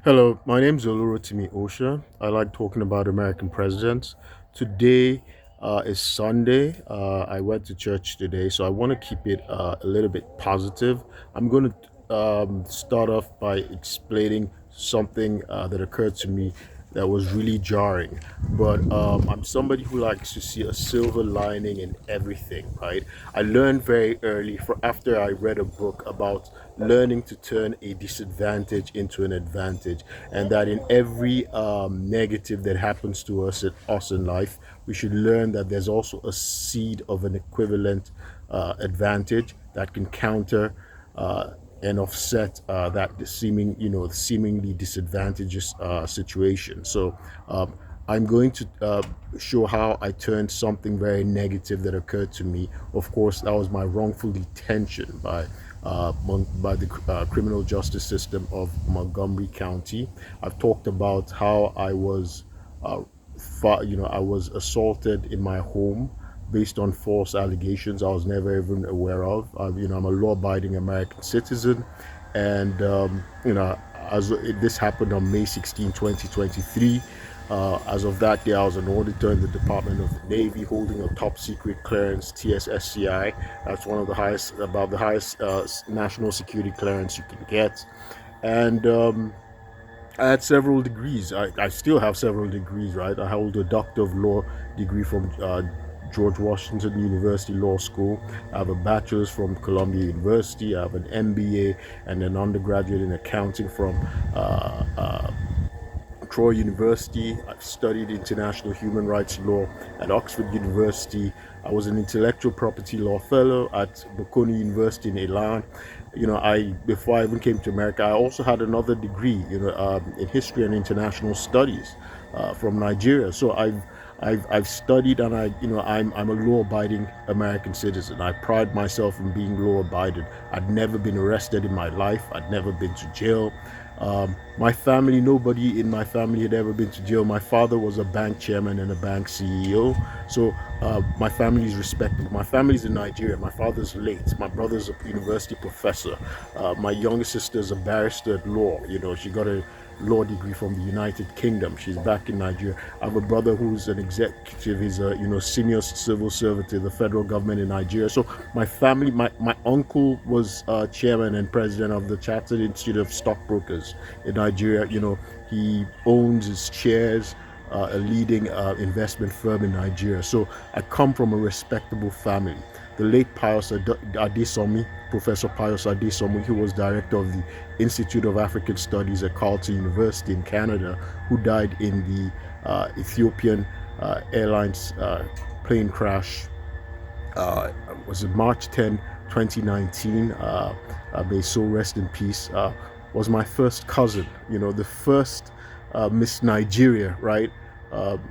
Hello, my name is Olu Osha. I like talking about American presidents. Today is Sunday. I went to church today, so I want to keep it a little bit positive. I'm going to start off by explaining something that occurred to me that was really jarring. But I'm somebody who likes to see a silver lining in everything, right? I learned very early, after I read a book about learning to turn a disadvantage into an advantage, and that in every negative that happens to us in life, we should learn that there's also a seed of an equivalent advantage that can counter and offset that seemingly disadvantageous situation. So I'm going to show how I turned something very negative that occurred to me. Of course, that was my wrongful detention by the criminal justice system of Montgomery County. I've talked about how I was assaulted in my home based on false allegations I was never even aware of. I'm a law-abiding American citizen, and this happened on May 16, 2023. As of that day, I was an auditor in the Department of the Navy, holding a top secret clearance, TSSCI. That's one of about the highest national security clearance you can get. And I had several degrees. I still have several degrees, right? I hold a Doctor of Law degree from George Washington University Law School. I have a bachelor's from Columbia University. I have an MBA and an undergraduate in accounting from Troy University. I've studied international human rights law at Oxford University. I was an intellectual property law fellow at Bocconi University in Iran. Before I even came to America, I also had another degree, in history and international studies from Nigeria. So I've studied, and I'm a law-abiding American citizen. I pride myself in being law-abiding. I'd never been arrested in my life. I'd never been to jail. My family, nobody in my family had ever been to jail. My father was a bank chairman and a bank CEO. So my family is respectable. My family's in Nigeria. My father's late. My brother's a university professor. My younger sister is a barrister at law. She got a law degree from the United Kingdom. She's back in Nigeria. I have a brother who's an executive. He's a senior civil servant to the federal government in Nigeria. So my family, my uncle was chairman and president of the Chartered Institute of Stockbrokers in Nigeria. He owns his shares a leading investment firm in Nigeria. So I come from a respectable family. The late Pius Adesomi, Professor Pius Adesomi, who was director of the Institute of African Studies at Carleton University in Canada, who died in the Ethiopian Airlines plane crash, was it March 10, 2019, may so rest in peace, was my first cousin. The first Miss Nigeria, right,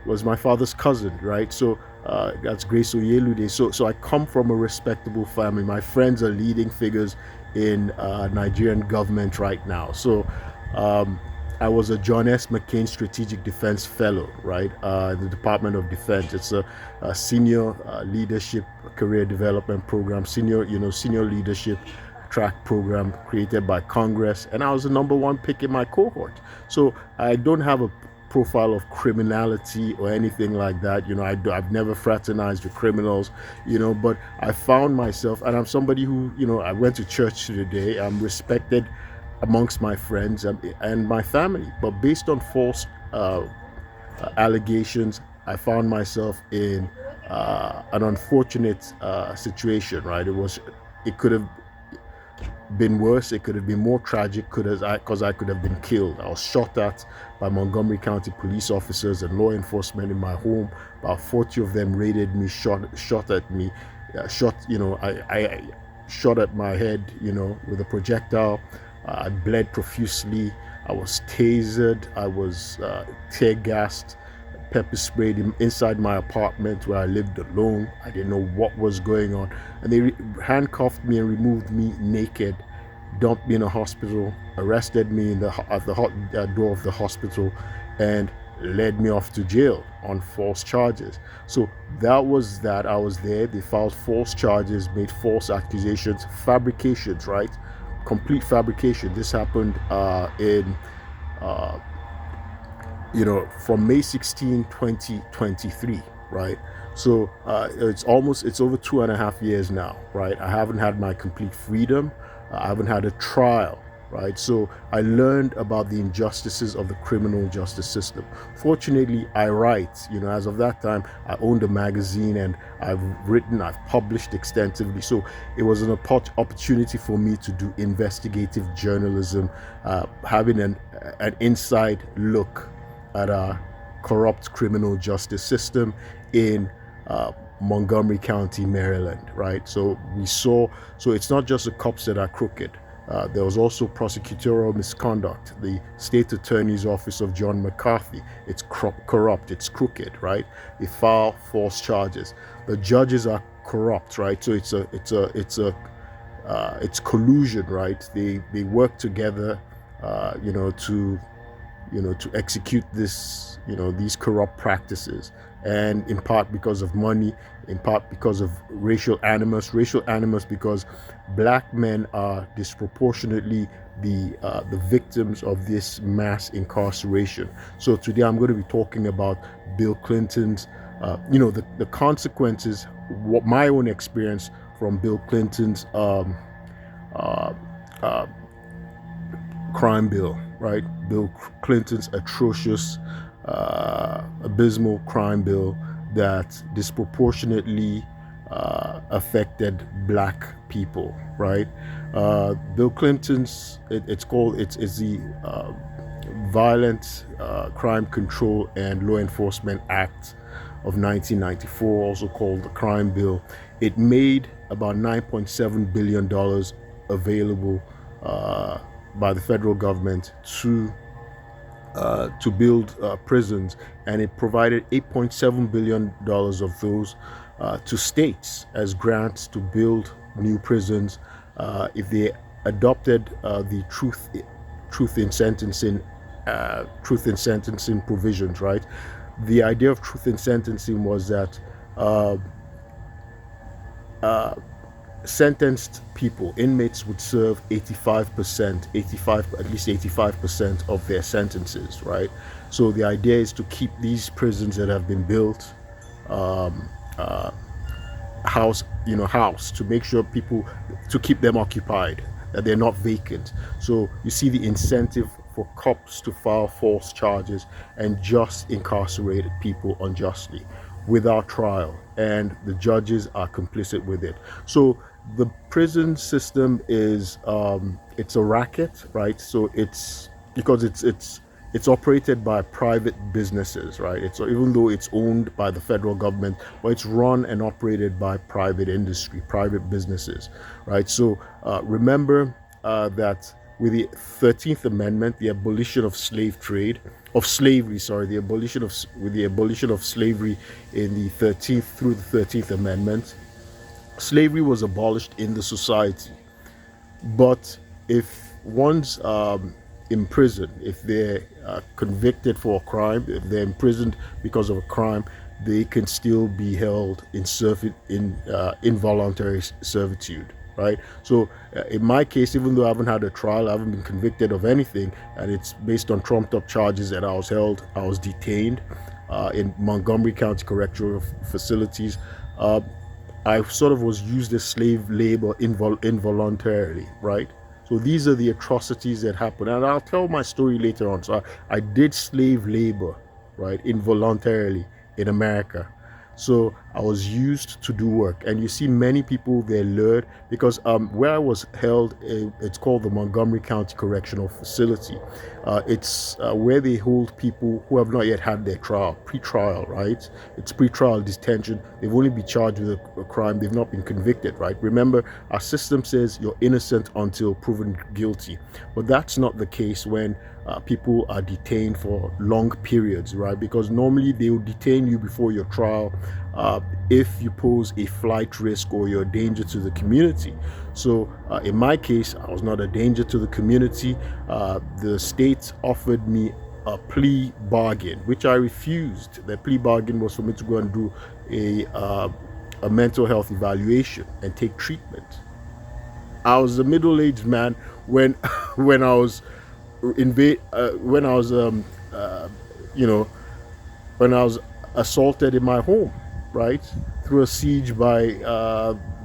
was my father's cousin, right? So that's Grace Oyelude. So I come from a respectable family. My friends are leading figures in Nigerian government right now. So I was a John S. McCain Strategic Defense Fellow, right? The Department of Defense. It's a senior leadership career development program, senior leadership track program created by Congress, and I was the number one pick in my cohort. So I don't have a profile of criminality or anything like that. I've never fraternized with criminals, but I found myself, and I'm somebody who, I went to church today. I'm respected amongst my friends and my family, but based on false allegations, I found myself in an unfortunate situation, right? It could have been worse. It could have been more tragic because I could have been killed. I was shot at by Montgomery County police officers and law enforcement in my home. About 40 of them raided me, shot at me, I shot at my head, with a projectile. I bled profusely. I was tasered. I was tear gassed, pepper sprayed inside my apartment where I lived alone. I didn't know what was going on. And they handcuffed me and removed me naked, dumped me in a hospital, arrested me at the door of the hospital, and led me off to jail on false charges. So that was that. I was there. They filed false charges, made false accusations, fabrications, right? Complete fabrication. This happened in from May 16, 2023, right? So it's over 2.5 years now, right? I haven't had my complete freedom. I haven't had a trial, right? So I learned about the injustices of the criminal justice system. Fortunately, I write, as of that time, I owned a magazine and I've published extensively. So it was an opportunity for me to do investigative journalism, having an inside look at our corrupt criminal justice system in Montgomery County, Maryland, right? So it's not just the cops that are crooked. There was also prosecutorial misconduct. The state attorney's office of John McCarthy, it's corrupt, it's crooked, right? They file false charges. The judges are corrupt, right? So it's collusion, right? They work together, to execute these corrupt practices, and in part because of money, in part because of racial animus because black men are disproportionately the victims of this mass incarceration. So today I'm going to be talking about Bill Clinton's the consequences, what my own experience from Bill Clinton's crime bill, right? Bill Clinton's atrocious, abysmal crime bill that disproportionately affected black people, right? Bill Clinton's, it's the Violent Crime Control and Law Enforcement Act of 1994, also called the Crime Bill. It made about $9.7 billion available by the federal government to build prisons, and it provided $8.7 billion of those to states as grants to build new prisons if they adopted the truth in sentencing provisions, right? The idea of truth in sentencing was that sentenced people, inmates, would serve at least 85% of their sentences, right? So the idea is to keep these prisons that have been built house to make sure to keep them occupied, that they're not vacant. So you see the incentive for cops to file false charges and just incarcerate people unjustly without trial, and the judges are complicit with it. So the prison system is it's a racket, right? So it's because it's operated by private businesses, right? So even though it's owned by the federal government, but it's run and operated by private industry, private businesses, right? So remember that with the 13th Amendment, the abolition of slavery, the abolition of slavery in the 13th through the 13th Amendment, slavery was abolished in the society. But if one's imprisoned, if they're convicted for a crime, if they're imprisoned because of a crime, they can still be held in involuntary servitude, right? So in my case, even though I haven't had a trial, I haven't been convicted of anything, and it's based on trumped up charges that I was detained in Montgomery County Correctional Facilities. I sort of was used as slave labor involuntarily, right? So these are the atrocities that happen, and I'll tell my story later on. So I did slave labor, right, involuntarily in America. So I was used to do work, and you see many people, they're lured because where I was held, it's called the Montgomery County Correctional Facility. It's where they hold people who have not yet had their trial, pre-trial, right? It's pre-trial detention. They've only been charged with a crime. They've not been convicted, right? Remember, our system says you're innocent until proven guilty, but that's not the case when people are detained for long periods, right? Because normally they will detain you before your trial if you pose a flight risk or you're a danger to the community. So in my case, I was not a danger to the community. The state offered me a plea bargain, which I refused. The plea bargain was for me to go and do a mental health evaluation and take treatment. I was a middle-aged man when when I was when I was you know when I was assaulted in my home, right, through a siege by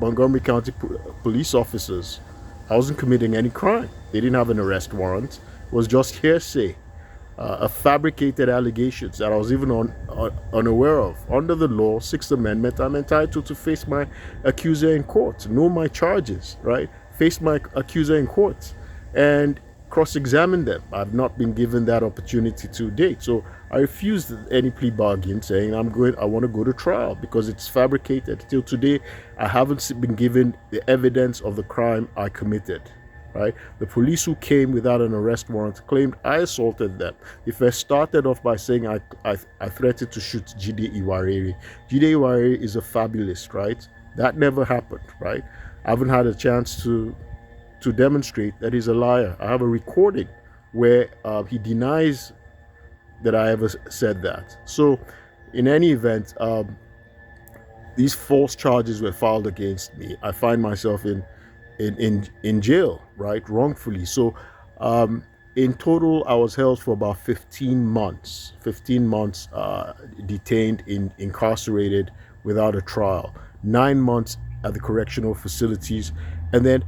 Montgomery County police officers. I wasn't committing any crime. They didn't have an arrest warrant. It was just hearsay, a fabricated allegations that I was even unaware of. Under the law, Sixth Amendment, I'm entitled to face my accuser in court, know my charges, right? Face my accuser in court, and cross-examine them. I've not been given that opportunity to date, so I refused any plea bargain, saying I want to go to trial because it's fabricated. Till today, I haven't been given the evidence of the crime I committed. Right? The police who came without an arrest warrant claimed I assaulted them. They first started off by saying I threatened to shoot Jide Iwarere. Jide Iwarere is a fabulist, right? That never happened, right? I haven't had a chance to demonstrate that he's a liar. I have a recording where he denies that I ever said that. So, in any event, these false charges were filed against me. I find myself in jail, right, wrongfully. So, in total, I was held for about 15 months. 15 months detained, incarcerated without a trial. 9 months at the correctional facilities, and then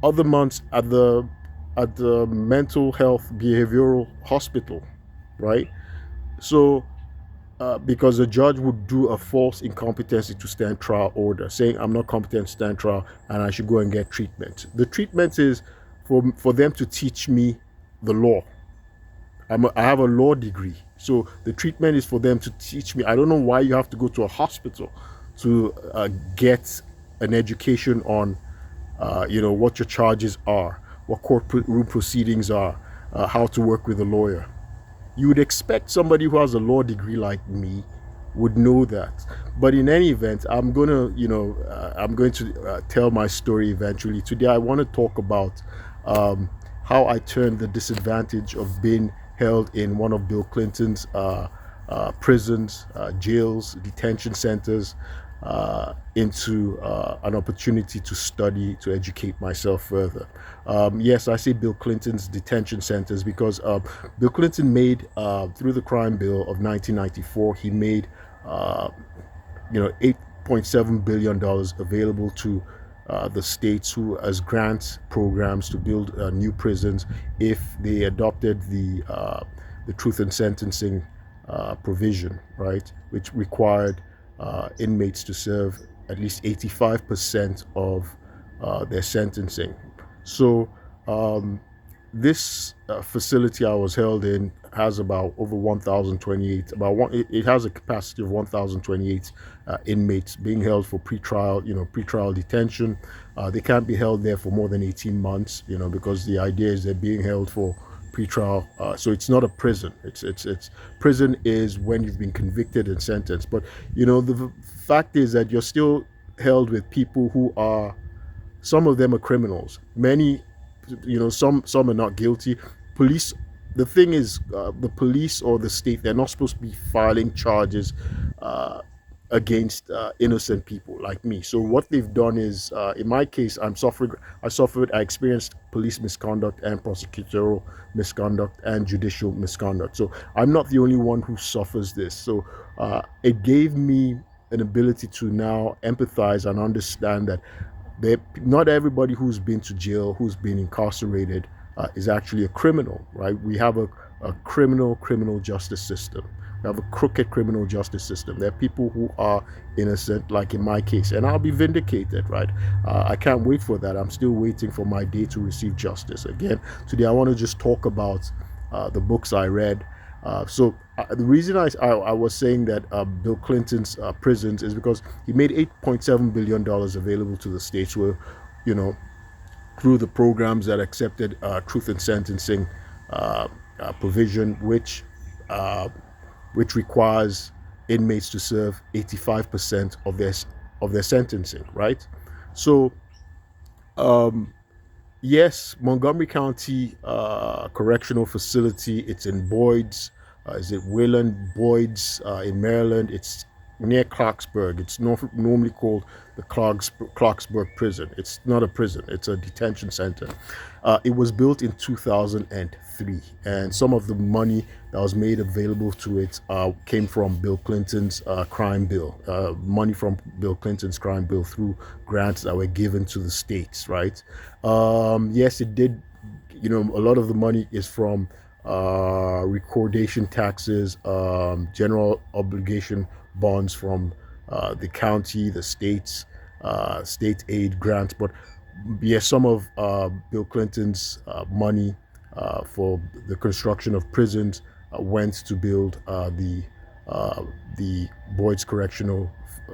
other months at the mental health behavioral hospital, right? So, because the judge would do a false incompetency to stand trial order, saying I'm not competent to stand trial and I should go and get treatment. The treatment is for them to teach me the law. I have a law degree, so the treatment is for them to teach me. I don't know why you have to go to a hospital to get an education on what your charges are, what courtroom proceedings are, how to work with a lawyer. You would expect somebody who has a law degree like me would know that. But in any event, I'm going to tell my story eventually. Today, I want to talk about how I turned the disadvantage of being held in one of Bill Clinton's prisons, jails, detention centers, into an opportunity to study, to educate myself further. Yes, I say Bill Clinton's detention centers because Bill Clinton made, through the crime bill of 1994, he made, $8.7 billion available to the states who, as grant programs to build new prisons, if they adopted the truth in sentencing provision, right, which required inmates to serve at least 85% of their sentencing. So this facility I was held in has about over 1,028. It has a capacity of 1,028 inmates being held for pretrial detention. They can't be held there for more than 18 months, because the idea is they're being held for pretrial. So it's not a prison. It's prison is when you've been convicted and sentenced. But the fact is that you're still held with people who are, some of them are criminals. Many, some are not guilty. Police. The thing is, the police or the state, they're not supposed to be filing charges against innocent people like me. So what they've done is, in my case, I experienced police misconduct and prosecutorial misconduct and judicial misconduct. So I'm not the only one who suffers this. So it gave me an ability to now empathize and understand that not everybody who's been to jail, who's been incarcerated, is actually a criminal, right? We have a criminal justice system. We have a crooked criminal justice system. There are people who are innocent, like in my case, and I'll be vindicated, right? I can't wait for that. I'm still waiting for my day to receive justice. Again, today I want to just talk about the books I read. So the reason I was saying that Bill Clinton's prisons is because he made $8.7 billion available to the states where, through the programs that accepted truth in sentencing provision, which requires inmates to serve 85% of their sentencing, right? So, yes, Montgomery County Correctional Facility, it's in Boyd's. Is it Wayland Boyd's in Maryland? It's near Clarksburg. It's normally called the Clarksburg prison. It's not a prison, it's a detention center. It was built in 2003, and some of the money that was made available to it came from Bill Clinton's crime bill, money from Bill Clinton's crime bill through grants that were given to the states, right? Yes, it did. A lot of the money is from recordation taxes, general obligation bonds from the county, the states, state aid grants. But yes, some of Bill Clinton's money for the construction of prisons went to build the Boyd's Correctional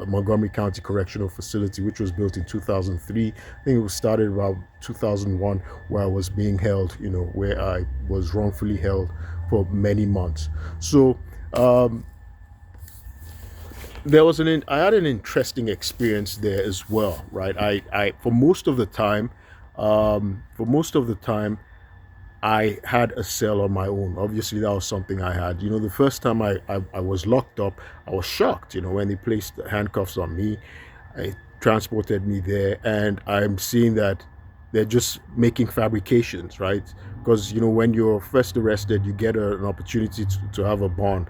Montgomery County Correctional Facility, which was built in 2003. I think it was started about 2001, where I was being held, where I was wrongfully held for many months. So I had an interesting experience there as well, right? I for most of the time, I had a cell on my own. Obviously, that was something I had. The first time I was locked up, I was shocked, when they placed the handcuffs on me. They transported me there, and I'm seeing that they're just making fabrications, right? Because, when you're first arrested, you get an opportunity to have a bond.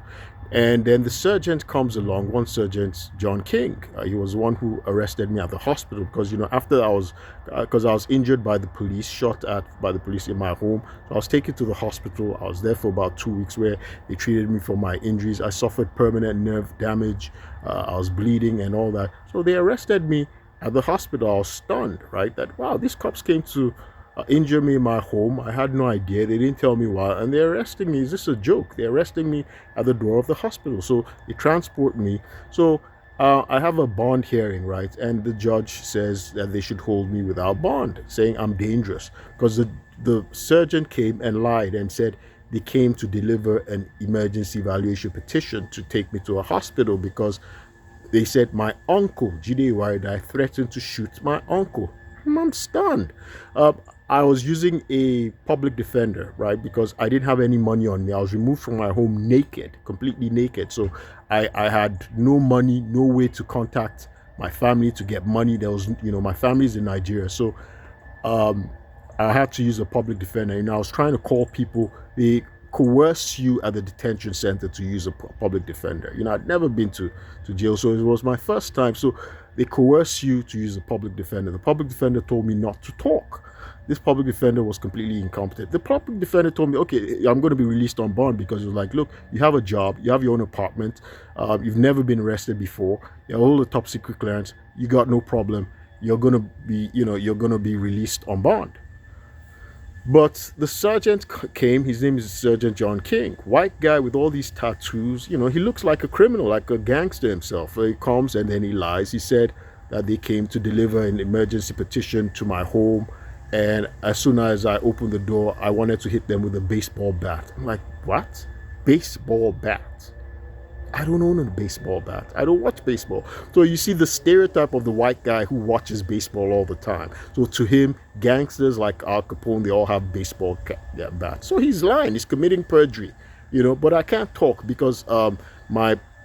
And then the sergeant comes along, one sergeant, John King. He was the one who arrested me at the hospital because, after because I was injured by the police, shot at by the police in my home. So I was taken to the hospital. I was there for about 2 weeks where they treated me for my injuries. I suffered permanent nerve damage. I was bleeding and all that. So they arrested me at the hospital. I was stunned, right? That, wow, these cops came to injure me in my home. I had no idea. They didn't tell me why, and they're arresting me. Is this a joke? They're arresting me at the door of the hospital. So they transport me. So I have a bond hearing, right? And the judge says that they should hold me without bond, saying I'm dangerous, because the surgeon came and lied and said they came to deliver an emergency evaluation petition to take me to a hospital because they said my uncle, Jide Warida, threatened to shoot my uncle. I'm stunned. I was using a public defender, right? Because I didn't have any money on me. I was removed from my home naked, completely naked. So I had no money, no way to contact my family to get money. There was, my family's in Nigeria. So I had to use a public defender. I was trying to call people. They coerce you at the detention center to use a public defender. I'd never been to jail, so it was my first time. So they coerce you to use a public defender. The public defender told me not to talk. This public defender was completely incompetent. The public defender told me, okay, I'm going to be released on bond because it was like, look, you have a job, you have your own apartment, you've never been arrested before, you hold a top secret clearance, you got no problem, you're going to be released on bond. But the sergeant came, his name is Sergeant John King, white guy with all these tattoos. He looks like a criminal, like a gangster himself. He comes and then he lies. He said that they came to deliver an emergency petition to my home. And as soon as I opened the door, I wanted to hit them with a baseball bat. I'm like, what? Baseball bat? I don't own a baseball bat. I don't watch baseball. So you see the stereotype of the white guy who watches baseball all the time. So to him, gangsters like Al Capone, they all have baseball bats. So he's lying. He's committing perjury, But I can't talk because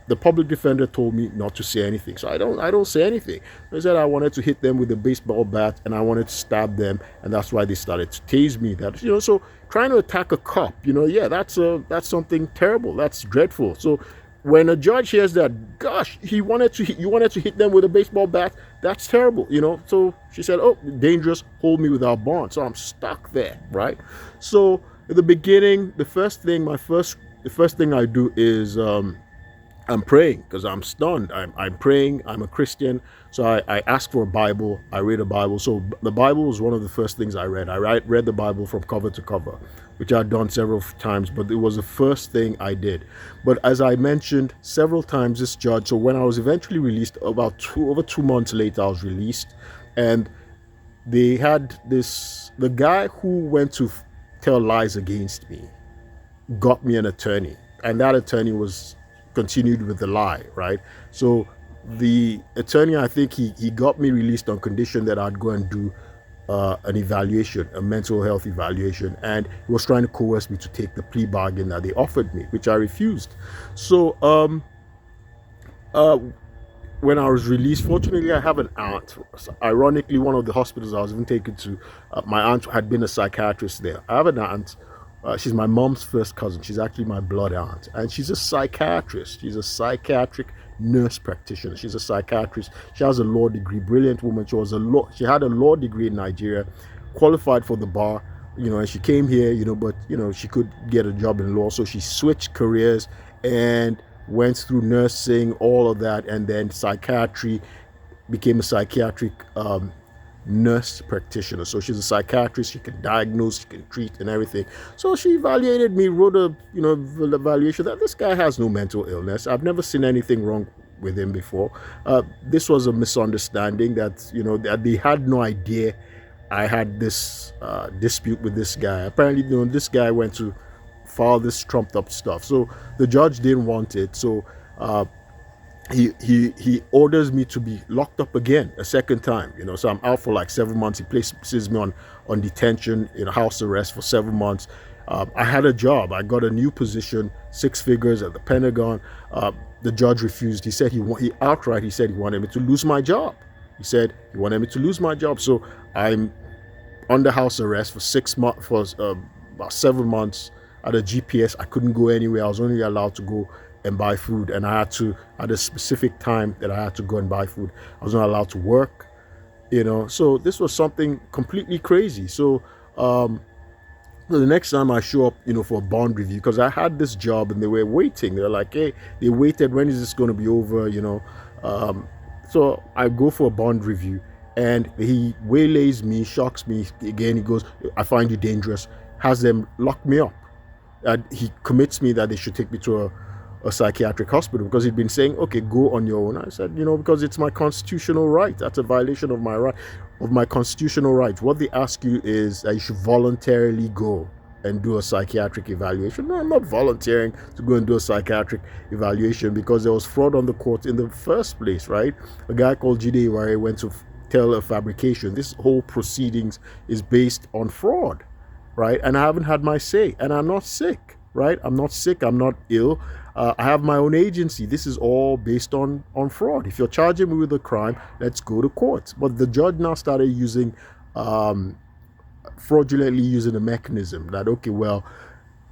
the public defender told me not to say anything. So I don't say anything. I said I wanted to hit them with a baseball bat and I wanted to stab them, and that's why they started to tase me. That so trying to attack a cop, that's something terrible. That's dreadful. So when a judge hears that, gosh, you wanted to hit them with a baseball bat, that's terrible, So she said, oh, dangerous, hold me without bond. So I'm stuck there, right? So at the beginning, the first thing I do is I'm praying because I'm stunned. I'm praying. I'm a Christian. So I asked for a Bible. I read a Bible. So the Bible was one of the first things I read. I read the Bible from cover to cover, which I'd done several times, but it was the first thing I did. But as I mentioned several times, this judge, so when I was eventually released, over 2 months later, I was released, and they had the guy who went to tell lies against me got me an attorney, and that attorney continued with the lie, right? So the attorney, I think he got me released on condition that I'd go and do an evaluation, a mental health evaluation, and he was trying to coerce me to take the plea bargain that they offered me, which I refused. So when I was released, fortunately, I have an aunt. Ironically, one of the hospitals I was even taken to, my aunt had been a psychiatrist there. I have an aunt. She's my mom's first cousin. She's actually my blood aunt, and she's a psychiatrist. She's a psychiatric nurse practitioner. She's a psychiatrist. She has a law degree. Brilliant woman. She was a law. She had a law degree in Nigeria, qualified for the bar. And she came here. But she could get a job in law, so she switched careers and went through nursing, all of that, and then psychiatry, became a psychiatric nurse practitioner. So she's a psychiatrist. She can diagnose, she can treat, and everything. So she evaluated me, wrote a evaluation that this guy has no mental illness. I've never seen anything wrong with him before. This was a misunderstanding that they had no idea I had this dispute with this guy. Apparently, this guy went to file this trumped up stuff. So the judge didn't want it. So he orders me to be locked up again a second time. So I'm out for like 7 months. He places me on detention in house arrest for 7 months. I had a job. I got a new position, 6 figures at the Pentagon. The judge refused. He said he said he wanted me to lose my job. He said he wanted me to lose my job. So I'm under house arrest for 6 months, for about 7 months. At a GPS, I couldn't go anywhere. I was only allowed to go and buy food, and I had to, at a specific time that I had to go and buy food. I was not allowed to work, So this was something completely crazy. So the next time I show up, for a bond review, because I had this job and they were waiting. They're like, hey, they waited. When is this going to be over? So I go for a bond review, and he waylays me, shocks me again. He goes, I find you dangerous. Has them lock me up. He commits me that they should take me to a psychiatric hospital, because he'd been saying, okay, go on your own. I said, because it's my constitutional right. That's a violation of my constitutional right. What they ask you is that you should voluntarily go and do a psychiatric evaluation. No, I'm not volunteering to go and do a psychiatric evaluation, because there was fraud on the court in the first place, right? A guy called Jide Iware went to tell a fabrication. This whole proceedings is based on fraud, right? And I haven't had my say, and I'm not sick, right? I'm not sick. I'm not ill. I have my own agency. This is all based on fraud. If you're charging me with a crime, let's go to court. But the judge now started using, fraudulently using a mechanism that, okay, well,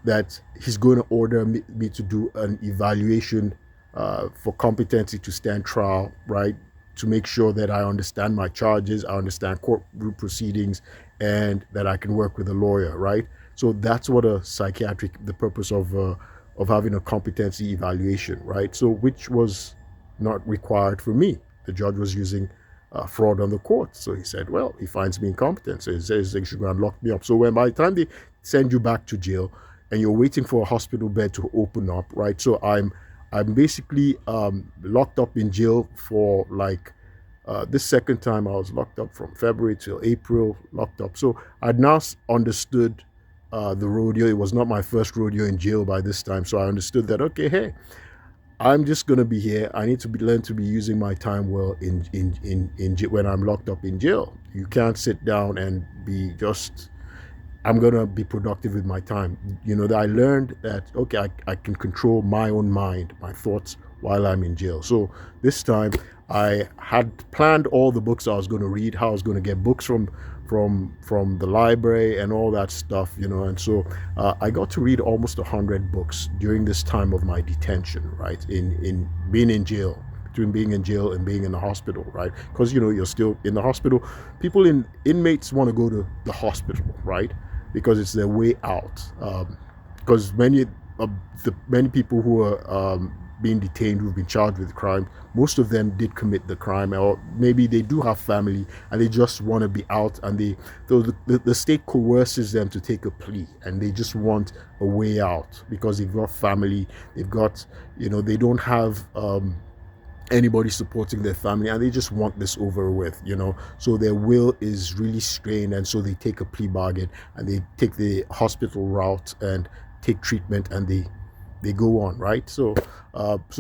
that he's going to order me to do an evaluation for competency to stand trial, right? To make sure that I understand my charges, I understand courtroom proceedings, and that I can work with a lawyer, right? So that's what the purpose of having a competency evaluation, right? So which was not required for me. The judge was using fraud on the court. So he said, well, he finds me incompetent. So he says they should go and lock me up. So when by the time they send you back to jail and you're waiting for a hospital bed to open up, right? So I'm basically locked up in jail for like, this second time I was locked up from February till April, locked up. So I'd now understood the rodeo. It was not my first rodeo in jail by this time. So I understood that, okay, hey, I'm just going to be here. I need to learn to be using my time well in when I'm locked up in jail. You can't sit down and be just, I'm going to be productive with my time. I learned that, okay, I can control my own mind, my thoughts while I'm in jail. So this time I had planned all the books I was going to read, how I was going to get books from the library and all that stuff, and so I got to read almost 100 books during this time of my detention, right, in being in jail, between being in jail and being in the hospital, right, because you're still in the hospital. Inmates want to go to the hospital, right, because it's their way out, because many people who are being detained, who've been charged with crime, most of them did commit the crime, or maybe they do have family and they just want to be out, and the state coerces them to take a plea, and they just want a way out because they've got family, they've got, they don't have anybody supporting their family, and they just want this over with, so their will is really strained, and so they take a plea bargain and they take the hospital route and take treatment, and they go on, right? So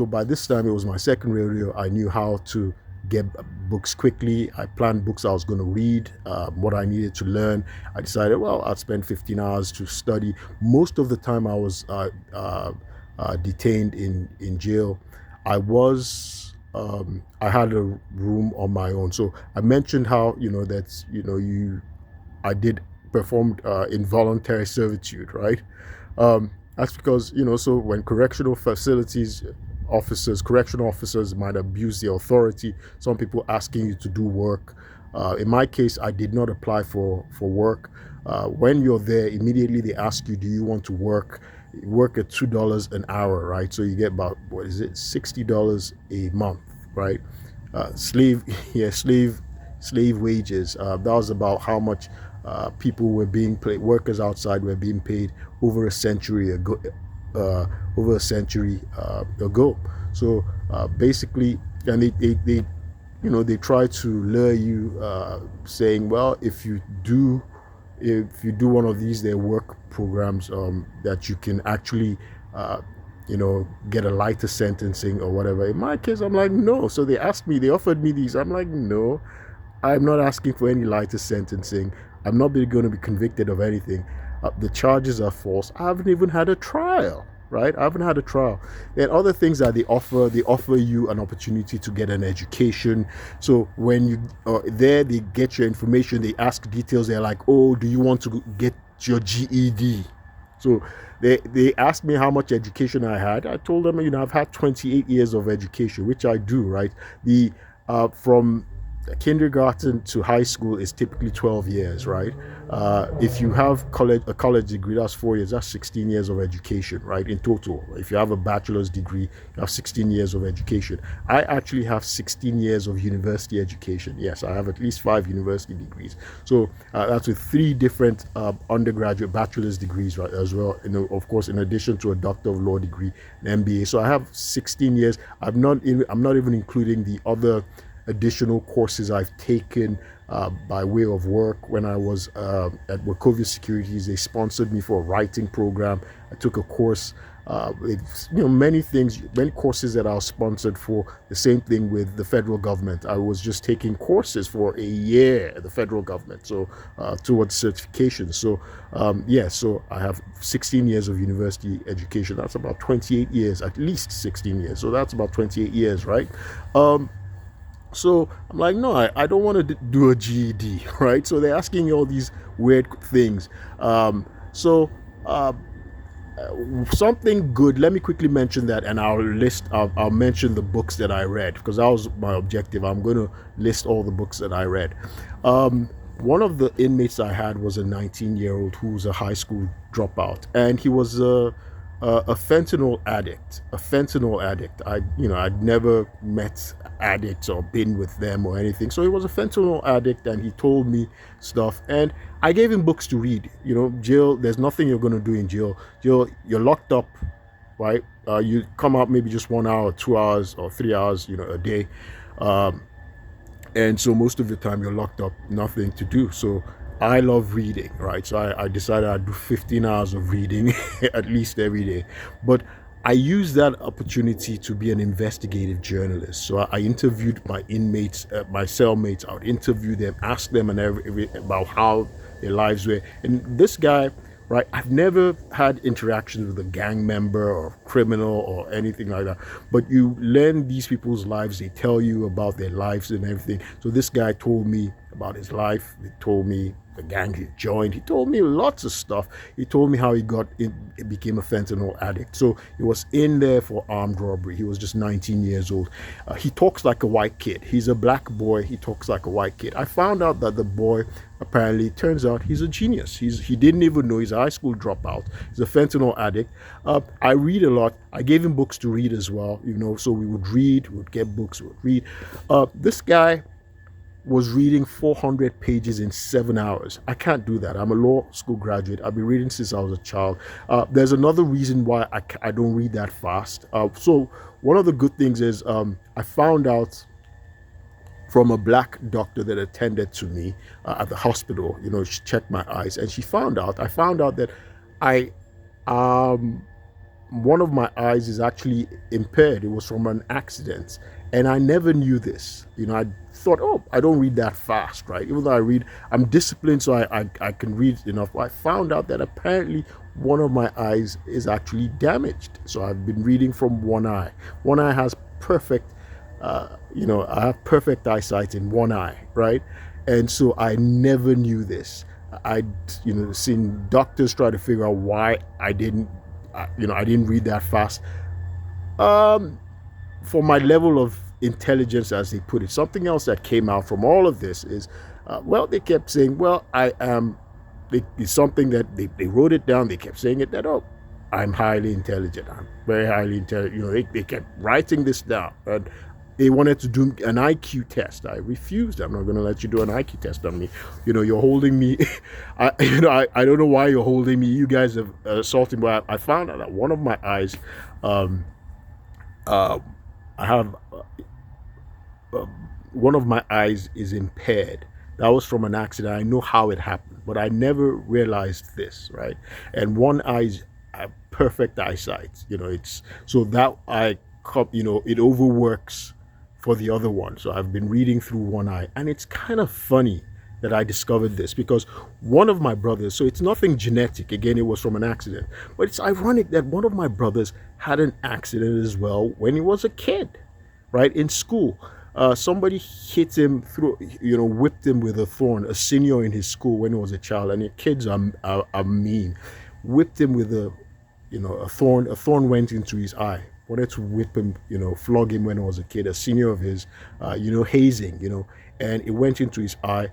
by this time, it was my second rodeo. I knew how to get books quickly. I planned books I was going to read, what I needed to learn. I decided, well, I'd spend 15 hours to study. Most of the time I was detained in jail, I was I had a room on my own. So I mentioned how, that's, I did performed involuntary servitude, right? That's because, so when correctional officers might abuse their authority, some people asking you to do work. In my case, I did not apply for work. When you're there, immediately they ask you, do you want to work? You work at $2 an hour, right? So you get about, what is it, $60 a month, right? Slave, yeah, slave wages. That was about how much people were being paid. Workers outside were being paid over a century ago. Ago. So basically, and they they try to lure you, saying, well, if you do one of these, their work programs, that you can actually get a lighter sentencing or whatever. In my case, I'm like, no. So they offered me these. I'm like, no, I'm not asking for any lighter sentencing. I'm not going to be convicted of anything. The charges are false. I haven't even had a trial, right? I haven't had a trial. Then other things that they offer you an opportunity to get an education. So when you are there, they get your information. They ask details. They're like, oh, do you want to get your GED? So they asked me how much education I had. I told them, I've had 28 years of education, which I do, right? From kindergarten to high school is typically 12 years, right? If you have a college degree, that's 4 years. That's 16 years of education, right? In total, if you have a bachelor's degree, you have 16 years of education. I actually have 16 years of university education. Yes, I have at least 5 university degrees. So that's with 3 different undergraduate bachelor's degrees, right, as well. Of course, in addition to a Doctor of Law degree, an MBA. So I have 16 years. I'm not even including the other additional courses I've taken by way of work. When I was at Wachovia Securities, they sponsored me for a writing program. I took a course, many courses that I was sponsored for. The same thing with the federal government. I was just taking courses for a year at the federal government, so towards certification. So so I have 16 years of university education. That's about 28 years, at least 16 years. So that's about 28 years, right? So I'm like, no, I don't want to do a GED, right? So they're asking you all these weird things. Something good. Let me quickly mention that, and I'll mention the books that I read, because that was my objective. I'm going to list all the books that I read. One of the inmates I had was a 19-year-old who was a high school dropout, and he was a fentanyl addict. I'd never met addicts or been with them or anything. So he was a fentanyl addict, and he told me stuff, and I gave him books to read. Jail, there's nothing you're going to do in jail. You're locked up, right? You come out maybe just 1 hour, 2 hours, or 3 hours, a day. And so most of the time you're locked up, nothing to do. So I love reading, right? So I decided I'd do 15 hours of reading at least every day. But I used that opportunity to be an investigative journalist. So I interviewed my inmates, my cellmates. I would interview them, ask them about how their lives were. And this guy, right, I've never had interactions with a gang member or criminal or anything like that. But you learn these people's lives. They tell you about their lives and everything. So this guy told me about his life. He told me the gang he joined. He told me lots of stuff. He told me how he became a fentanyl addict. So he was in there for armed robbery. He was just 19 years old. He talks like a white kid. He's a black boy. He talks like a white kid. I found out that the boy, apparently, turns out he's a genius. He didn't even know he's a high school dropout. He's a fentanyl addict. I read a lot. I gave him books to read as well. So we would read. We would get books. We would read. This guy was reading 400 pages in 7 hours. I can't do that. I'm a law school graduate. I've been reading since I was a child. There's another reason why I don't read that fast. So one of the good things is I found out from a black doctor that attended to me at the hospital. She checked my eyes, and I found out that one of my eyes is actually impaired. It was from an accident, and I never knew this. I thought, oh, I don't read that fast, right? Even though I read, I'm disciplined, so I can read enough. I found out that apparently one of my eyes is actually damaged. So I've been reading from one eye. One eye has perfect I have perfect eyesight in one eye, right? And so I never knew this. I'd, seen doctors try to figure out why I didn't read that fast. Um, for my level of intelligence, as they put it. Something else that came out from all of this is, they kept saying, well, I am, it's something that they wrote it down. They kept saying it that, oh, I'm highly intelligent. I'm very highly intelligent. They kept writing this down. And they wanted to do an IQ test. I refused. I'm not going to let you do an IQ test on me. You're holding me. I don't know why you're holding me. You guys have assaulted me. But I found out that one of my eyes, um, uh, I have one of my eyes is impaired. That was from an accident. I know how it happened, but I never realized this, right? And one eye's perfect eyesight. It's so that eye, it overworks for the other one. So I've been reading through one eye, and it's kind of funny that I discovered this because one of my brothers, so it's nothing genetic, again, it was from an accident, but it's ironic that one of my brothers had an accident as well when he was a kid, right, in school. Somebody hit him through, whipped him with a thorn, a senior in his school when he was a child, and the kids are mean. Whipped him with a thorn. A thorn went into his eye. Wanted to whip him, flog him when he was a kid. A senior of his, hazing, and it went into his eye.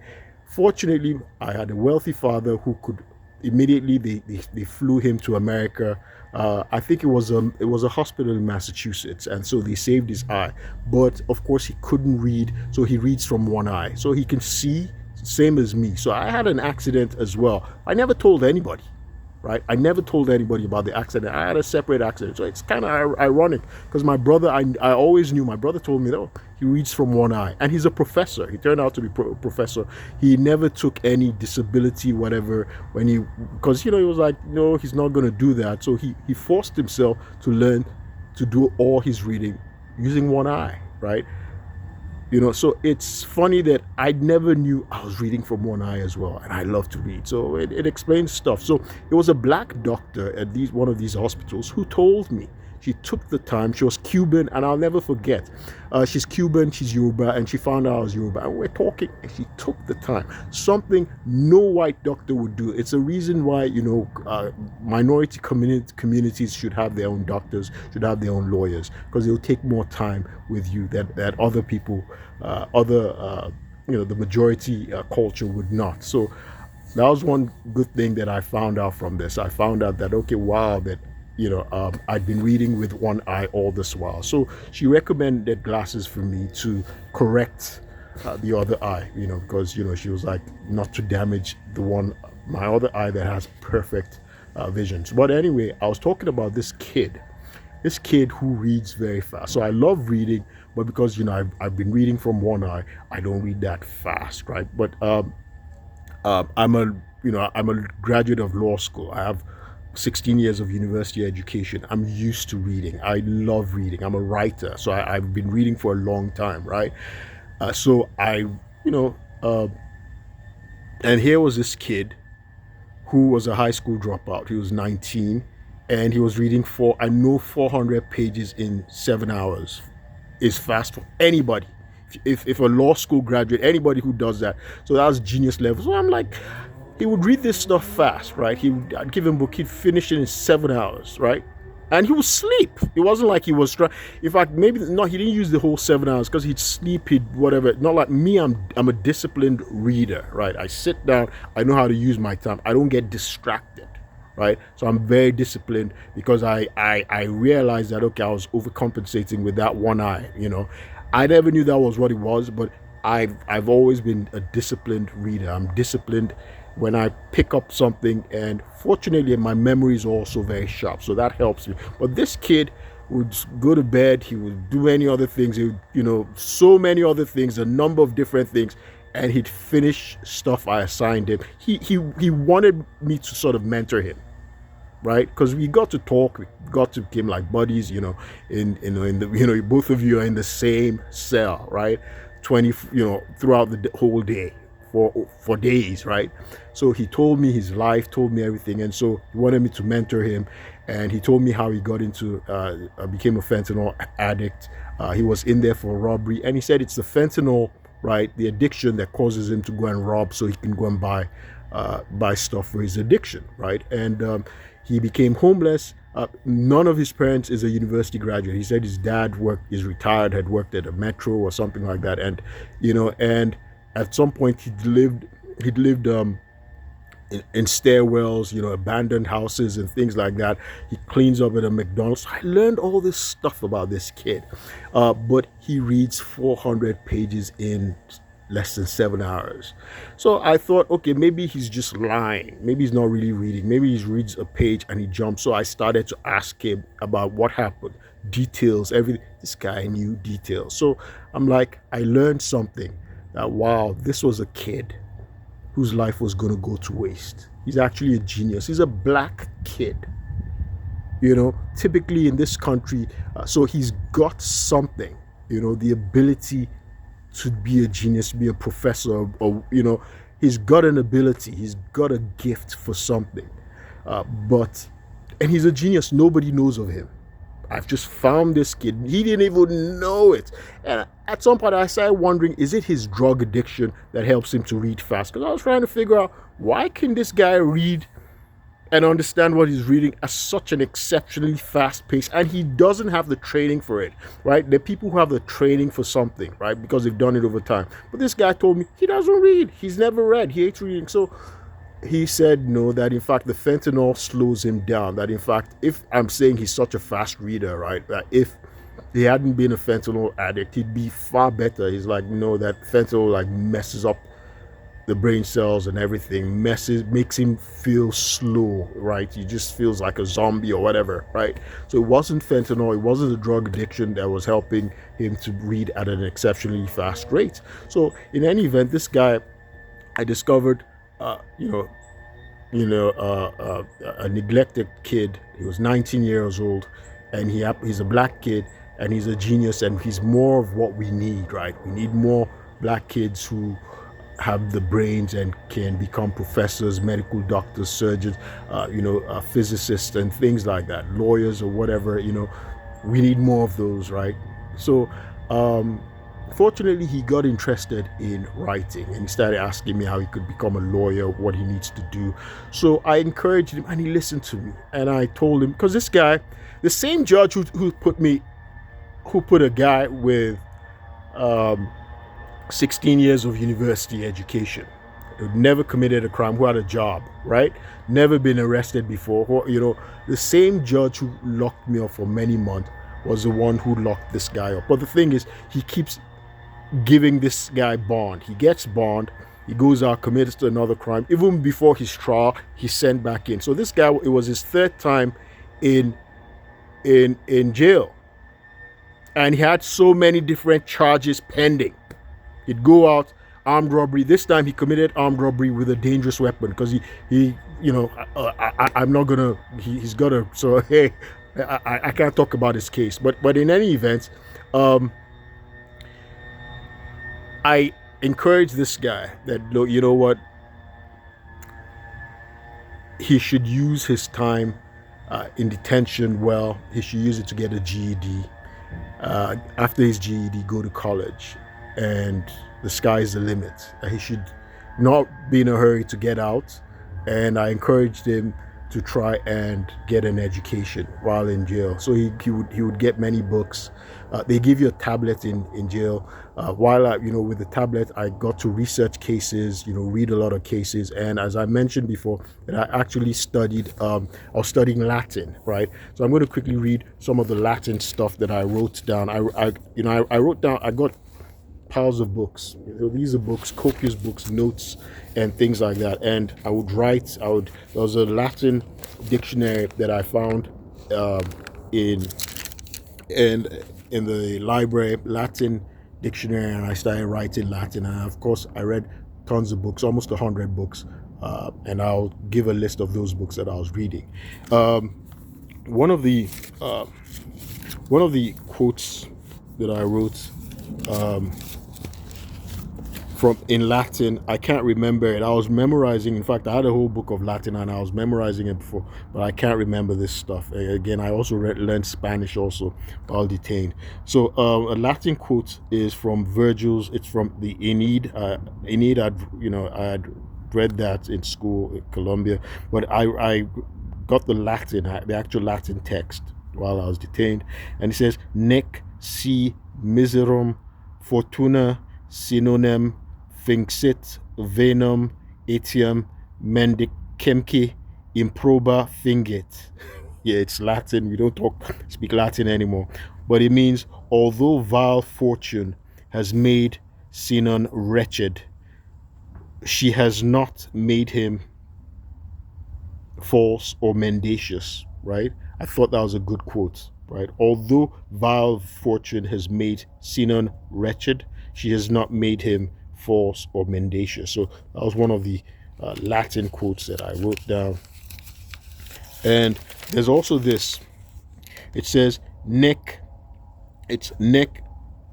Fortunately, I had a wealthy father who could immediately. They flew him to America. I think it was a hospital in Massachusetts, and so they saved his eye. But of course, he couldn't read, so he reads from one eye, so he can see, same as me. So I had an accident as well. I never told anybody, right? I never told anybody about the accident. I had a separate accident, so it's kind of ironic because my brother, I always knew. My brother told me, oh, he reads from one eye, and he's a professor. He turned out to be a professor. He never took any disability, whatever, because he was like, no, he's not going to do that. So he forced himself to learn to do all his reading using one eye, right? So it's funny that I never knew I was reading from one eye as well, and I love to read, so it explains stuff. So it was a black doctor at one of these hospitals who told me. She took the time. She was Cuban, and I'll never forget. She's Cuban, she's Yoruba, and she found out I was Yoruba, and we're talking, and she took the time. Something no white doctor would do. It's a reason why, minority communities should have their own doctors, should have their own lawyers, because they'll take more time with you that other people, the majority culture would not. So that was one good thing that I found out from this. I found out that, okay, wow, that I'd been reading with one eye all this while. So she recommended glasses for me to correct the other eye, because, she was like, not to damage my other eye that has perfect vision. But anyway, I was talking about this kid who reads very fast. So I love reading, but because, I've been reading from one eye, I don't read that fast, right? But I'm a graduate of law school. I have 16 years of university education. I'm used to reading. I love reading. I'm a writer, so I've been reading for a long time, right? So and here was this kid who was a high school dropout. He was 19, and he was reading 400 pages in 7 hours. Is fast for anybody. If a law school graduate, anybody who does that. So that was genius level. So I'm like, he would read this stuff fast, right? I'd give him a book, he'd finish it in 7 hours, right? And he would sleep. It wasn't like he was trying. In fact, maybe not. He didn't use the whole 7 hours because he'd sleep, he'd whatever. Not like me. I'm a disciplined reader, right? I sit down. I know how to use my time. I don't get distracted, right? So I'm very disciplined because I realized that, okay, I was overcompensating with that one eye. I never knew that was what it was, but I've always been a disciplined reader. I'm disciplined when I pick up something, and fortunately my memory is also very sharp, so that helps me. But this kid would go to bed, he would do many other things, so many other things, a number of different things, and he'd finish stuff I assigned him. He wanted me to sort of mentor him, right? Because we got to talk, we got to become like buddies, in the both of you are in the same cell, right? Throughout the whole day. For days, right? So he told me his life, told me everything, and so he wanted me to mentor him. and he told me how he got into became a fentanyl addict. He was in there for a robbery, and he said it's the fentanyl, right, the addiction that causes him to go and rob so he can go and buy stuff for his addiction, right? And he became homeless. None of his parents is a university graduate. He said his dad is retired, had worked at a metro or something like that, and and at some point he'd lived in stairwells, abandoned houses and things like that. He cleans up at a McDonald's. I learned all this stuff about this kid, but he reads 400 pages in less than 7 hours. So I thought, okay, maybe he's just lying. Maybe he's not really reading. Maybe he reads a page and he jumps. So I started to ask him about what happened, details, everything. This guy knew details. So I'm like, I learned something, that wow, this was a kid whose life was going to go to waste. He's actually a genius. He's a black kid, typically in this country. So he's got something, the ability to be a genius, to be a professor, or he's got an ability, he's got a gift for something, and he's a genius. Nobody knows of him. I've just found this kid. He didn't even know it. And at some point I started wondering, is it his drug addiction that helps him to read fast? Because I was trying to figure out, why can this guy read and understand what he's reading at such an exceptionally fast pace, and he doesn't have the training for it, right? There are people who have the training for something, right, because they've done it over time. But this guy told me he doesn't read. He's never read. He hates reading. So he said no, that in fact the fentanyl slows him down. That in fact, if I'm saying he's such a fast reader, right, that if he hadn't been a fentanyl addict, he'd be far better. He's like, no, that fentanyl like messes up the brain cells and everything, makes him feel slow, right? He just feels like a zombie or whatever, right? So it wasn't fentanyl, it wasn't a drug addiction that was helping him to read at an exceptionally fast rate. So in any event, this guy, I discovered, a neglected kid. He was 19 years old, and he's a black kid, and he's a genius, and he's more of what we need, right? We need more black kids who have the brains and can become professors, medical doctors, surgeons, physicists and things like that, lawyers or whatever. We need more of those, right? So fortunately, he got interested in writing, and he started asking me how he could become a lawyer, what he needs to do. So I encouraged him, and he listened to me. And I told him, because this guy, the same judge who put a guy with 16 years of university education, who'd never committed a crime, who had a job, right? Never been arrested before. The same judge who locked me up for many months was the one who locked this guy up. But the thing is, he keeps giving this guy bond. He gets bond, he goes out, commits to another crime. Even before his trial, he's sent back in. So this guy, it was his third time in jail. And he had so many different charges pending. He'd go out, armed robbery. This time he committed armed robbery with a dangerous weapon, because I'm not gonna, he's gotta, so hey, I can't talk about his case. But in any event, I encourage this guy that, you know what, he should use his time in detention well. He should use it to get a GED. After his GED, go to college, and the sky's the limit. He should not be in a hurry to get out, and I encouraged him to try and get an education while in jail. So he would get many books. They give you a tablet in jail. With the tablet, I got to research cases, read a lot of cases. And as I mentioned before, that I actually studied, I was studying Latin, right? So I'm going to quickly read some of the Latin stuff that I wrote down. I wrote down, I got piles of books. These are books, copious books, notes, and things like that. And I would write. There was a Latin dictionary that I found in the library, Latin dictionary, and I started writing Latin. And of course, I read tons of books, almost 100 books, and I'll give a list of those books that I was reading. One of the quotes that I wrote from in Latin. I can't remember it. I was memorizing. In fact, I had a whole book of Latin and I was memorizing it before, but I can't remember this stuff. Again, I also learned Spanish also while detained. So a Latin quote is from Virgil's. It's from the Aeneid. Aeneid, I had read that in school in Columbia, but I got the Latin, the actual Latin text while I was detained, and it says, "Nec si miserum fortuna synonym finxit venum etiam mendicemque improba fingit." Yeah, it's Latin. We don't speak Latin anymore, but it means, although vile fortune has made Sinon wretched, she has not made him false or mendacious, right? I thought that was a good quote, right? Although vile fortune has made Sinon wretched, she has not made him false or mendacious. So that was one of the Latin quotes that I wrote down. And there's also this. It says, nec, it's nec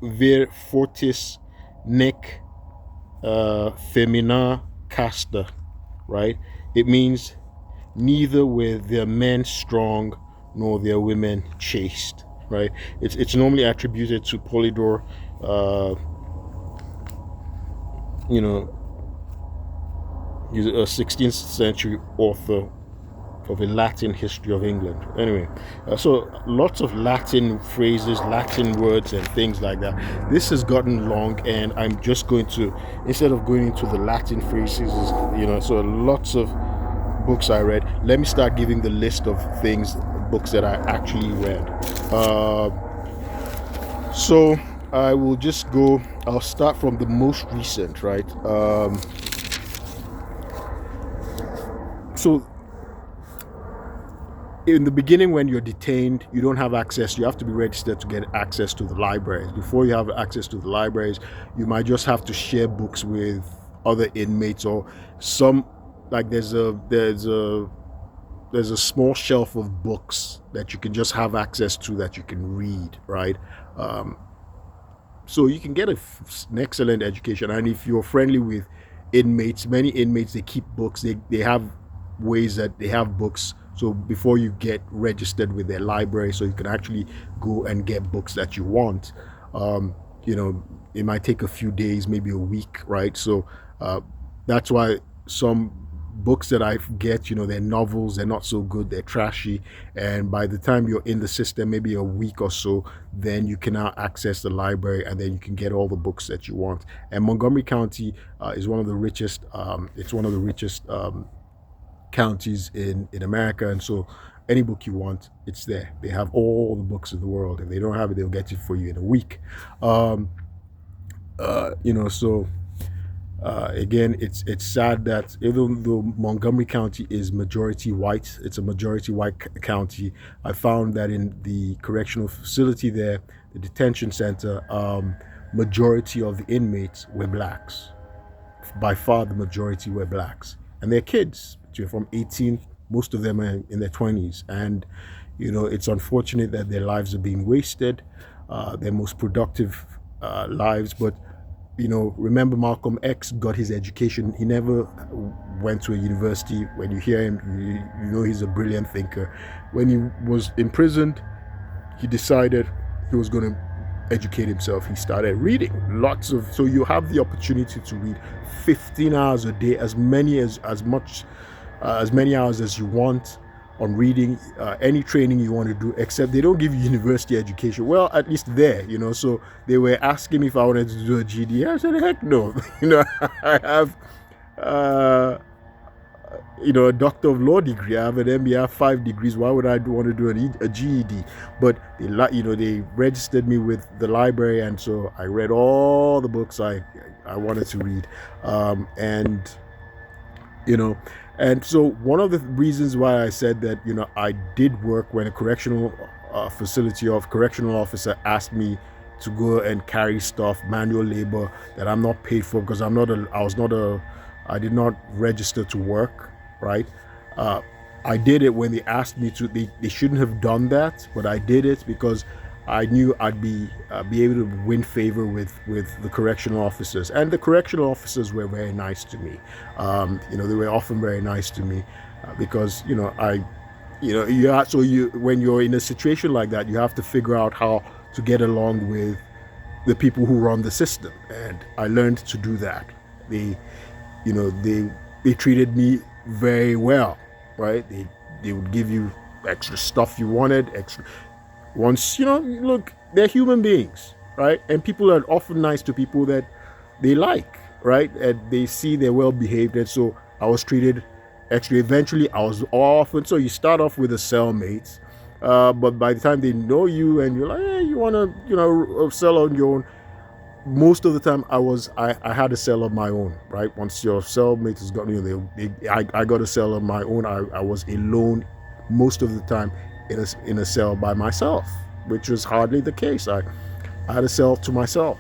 vir fortis, nec femina casta, right? It means neither were their men strong nor their women chaste, right? It's normally attributed to Polydor, he's a 16th century author of a Latin history of England. Anyway, so lots of Latin phrases, Latin words and things like that. This has gotten long, and I'm just going to, instead of going into the Latin phrases, so lots of books I read. Let me start giving the list of books that I actually read. So I will just go, I'll start from the most recent, right? So in the beginning, when you're detained, you don't have access. You have to be registered to get access to the libraries. Before you have access to the libraries, you might just have to share books with other inmates, or some, like there's a small shelf of books that you can just have access to that you can read, right? So you can get an excellent education. And if you're friendly with inmates, many inmates, they keep books. They have ways that they have books. So before you get registered with their library, so you can actually go and get books that you want. It might take a few days, maybe a week, right? So that's why some books that I get, they're novels, they're not so good, they're trashy. And by the time you're in the system, maybe a week or so, then you can now access the library and then you can get all the books that you want. And Montgomery County is one of the richest, counties in America, and so any book you want, it's there. They have all the books in the world. If they don't have it, they'll get it for you in a week. Again, it's sad that even though Montgomery County is majority white, it's a majority white county. I found that in the correctional facility there, the detention center, majority of the inmates were blacks. By far, the majority were blacks, and they're kids from 18. Most of them are in their 20s, and it's unfortunate that their lives are being wasted, their most productive lives. But remember, Malcolm X got his education. He never went to a university. When you hear him, you know he's a brilliant thinker. When he was imprisoned, he decided he was going to educate himself. He started reading so you have the opportunity to read 15 hours a day, as many hours as you want on reading, any training you want to do, except they don't give you university education. Well, at least there, so they were asking me if I wanted to do a GED. I said, heck no. I have a doctor of law degree. I have an MBA, I have 5 degrees. Why would I want to do a GED? But they registered me with the library, and so I read all the books I wanted to read, and so one of the reasons why I said that, I did work when a correctional facility of correctional officer asked me to go and carry stuff, manual labor that I'm not paid for, because I did not register to work, right? I did it when they asked me to. They shouldn't have done that, but I did it because I knew I'd be able to win favor with the correctional officers, and the correctional officers were very nice to me. They were often very nice to me because you when you're in a situation like that, you have to figure out how to get along with the people who run the system, and I learned to do that. They, they treated me very well, right? They would give you extra stuff you wanted, extra once look, they're human beings, right? And people are often nice to people that they like, right? And they see they're well behaved, and so I was treated extra. Eventually I was often, so you start off with the cellmates, but by the time they know you and you're like, hey, you want to sell on your own, most of the time I had a cell of my own, right? Once your cellmate has got I got a cell of my own. I was alone most of the time in a cell by myself, which was hardly the case. I had a cell to myself.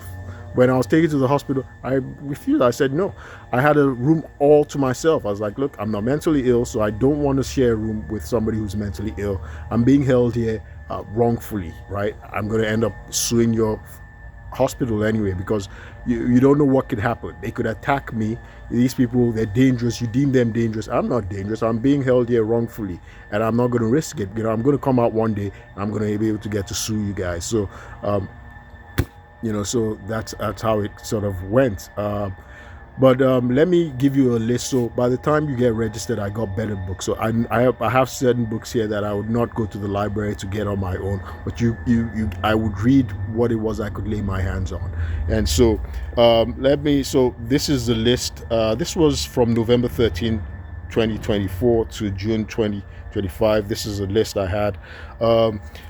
When I was taken to the hospital, I refused. I said no. I had a room all to myself. I was like, look, I'm not mentally ill, so I don't want to share a room with somebody who's mentally ill. I'm being held here wrongfully, right? I'm going to end up suing your hospital anyway, because you don't know what could happen. They could attack me. These people, they're dangerous. You deem them dangerous. I'm not dangerous. I'm being held here wrongfully, and I'm not going to risk it. I'm going to come out one day and I'm going to be able to get to sue you guys. So so that's how it sort of went. But let me give you a list. So by the time you get registered, I got better books. So I have certain books here that I would not go to the library to get on my own, but I would read what it was I could lay my hands on. And so so this is the list. This was from November 13, 2024 to June 2025. This is a list I had.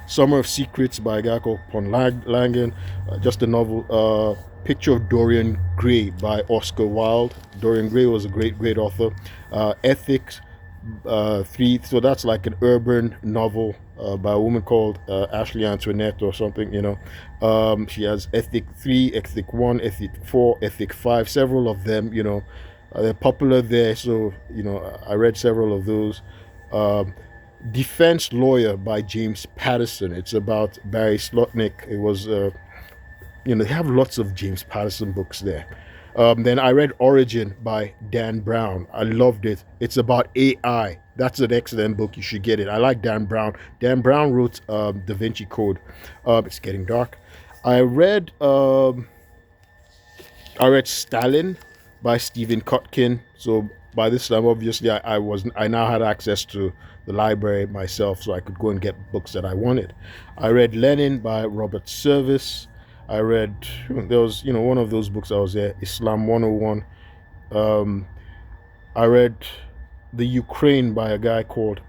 Summer of Secrets by a guy called Pon Langen, just a novel. Picture of Dorian Gray by Oscar Wilde. Dorian Gray was a great author. Ethics 3, so that's like an urban novel by a woman called Ashley Antoinette or something, she has Ethic 3, Ethic 1, Ethic 4, Ethic 5, several of them, they're popular there, so I read several of those. Defense Lawyer by James Patterson. It's about Barry Slotnick. It was they have lots of James Patterson books there. Then I read Origin by Dan Brown. I loved it. It's about AI. That's an excellent book. You should get it. I like Dan Brown. Dan Brown wrote Da Vinci Code. It's getting dark. I read Stalin by Stephen Kotkin. So by this time, obviously, I now had access to the library myself, so I could go and get books that I wanted. I read Lenin by Robert Service. I read, there was, one of those books I was there, Islam 101. I read The Ukraine by a guy called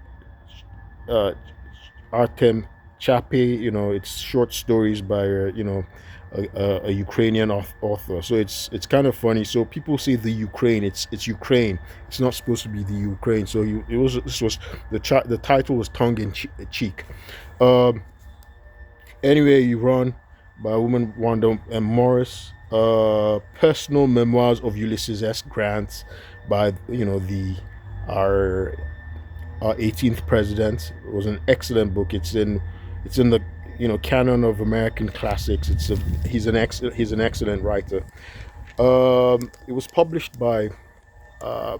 Artem Chape. It's short stories by, a Ukrainian author. So it's kind of funny. So people say the Ukraine, it's Ukraine. It's not supposed to be the Ukraine. So the title was tongue in cheek. Anyway, You Run by a woman, Wanda M. Morris. Personal Memoirs of Ulysses S. Grant by our 18th president. It was an excellent book. It's in the canon of American classics. He's an excellent writer. It was published by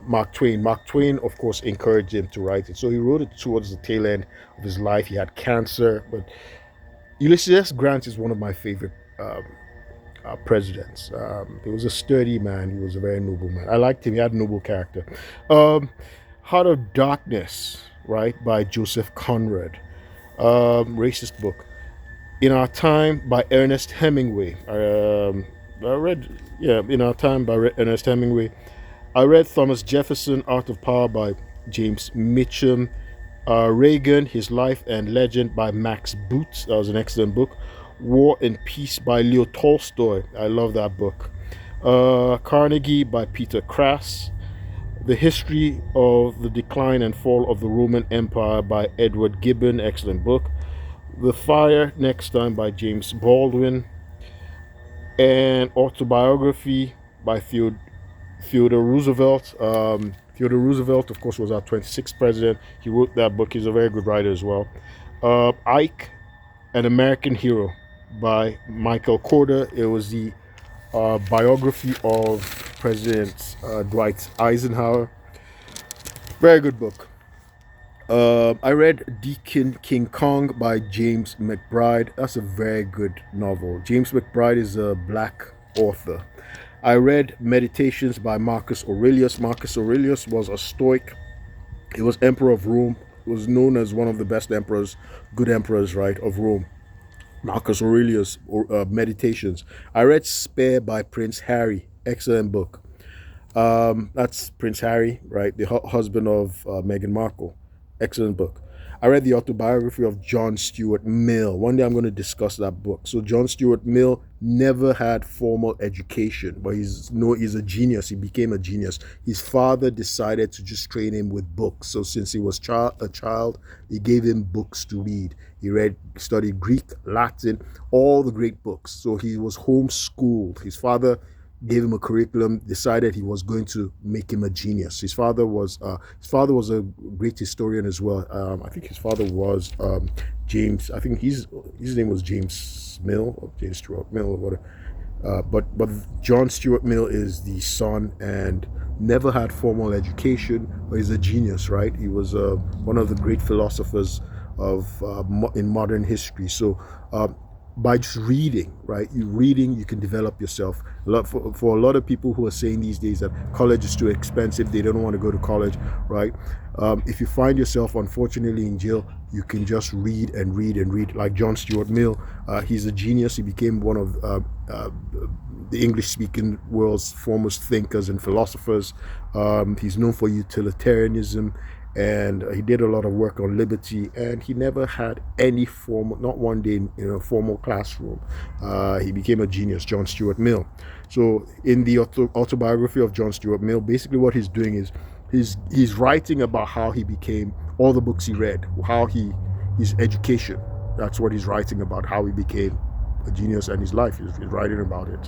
Mark Twain. Mark Twain, of course, encouraged him to write it. So he wrote it towards the tail end of his life. He had cancer, but Ulysses S. Grant is one of my favorite presidents. He was a sturdy man. He was a very noble man. I liked him. He had a noble character. Heart of Darkness, right, by Joseph Conrad. Racist book. In Our Time by Ernest Hemingway. I read In Our Time by Ernest Hemingway. I read Thomas Jefferson, Art of Power by James Mitchum. Reagan, His Life and Legend by Max Boots. That was an excellent book. War and Peace by Leo Tolstoy. I love that book. Carnegie by Peter Crass. The History of the Decline and Fall of the Roman Empire by Edward Gibbon. Excellent book. The Fire Next Time by James Baldwin. And Autobiography by Theodore Roosevelt. Theodore Roosevelt, of course, was our 26th president. He wrote that book. He's a very good writer as well. Ike An American Hero by Michael Korda. It was the biography of President Dwight Eisenhower. Very good book. I read Deacon King Kong by James McBride. That's a very good novel. James McBride is a black author. I read Meditations by Marcus Aurelius. Marcus Aurelius was a Stoic. He was Emperor of Rome. He was known as one of the best emperors, good emperors, right, of Rome. Marcus Aurelius, Meditations. I read Spare by Prince Harry. Excellent book. That's Prince Harry, right? The husband of Meghan Markle. Excellent book. I read the autobiography of John Stuart Mill. One day I'm going to discuss that book. So John Stuart Mill never had formal education, but he's a genius. He became a genius. His father decided to just train him with books. So since he was a child, he gave him books to read. He studied Greek, Latin, all the great books. So he was homeschooled. His father gave him a curriculum, decided he was going to make him a genius. His father was a great historian as well. I think his father was James. I think his name was James Mill or James Stuart Mill or whatever. But John Stuart Mill is the son and never had formal education, but he's a genius, right? He was one of the great philosophers in modern history. So by just reading, right? You can develop yourself. For a lot of people who are saying these days that college is too expensive, they don't want to go to college, right? If you find yourself, unfortunately, in jail, you can just read and read and read. Like John Stuart Mill, he's a genius. He became one of the English-speaking world's foremost thinkers and philosophers. He's known for utilitarianism, and he did a lot of work on liberty, and he never had any formal, not one day in a formal classroom. He became a genius, John Stuart Mill. So in the autobiography of John Stuart Mill, basically what he's doing is he's writing about how he became, all the books he read, his education. That's what he's writing about, how he became a genius and his life. He's writing about it.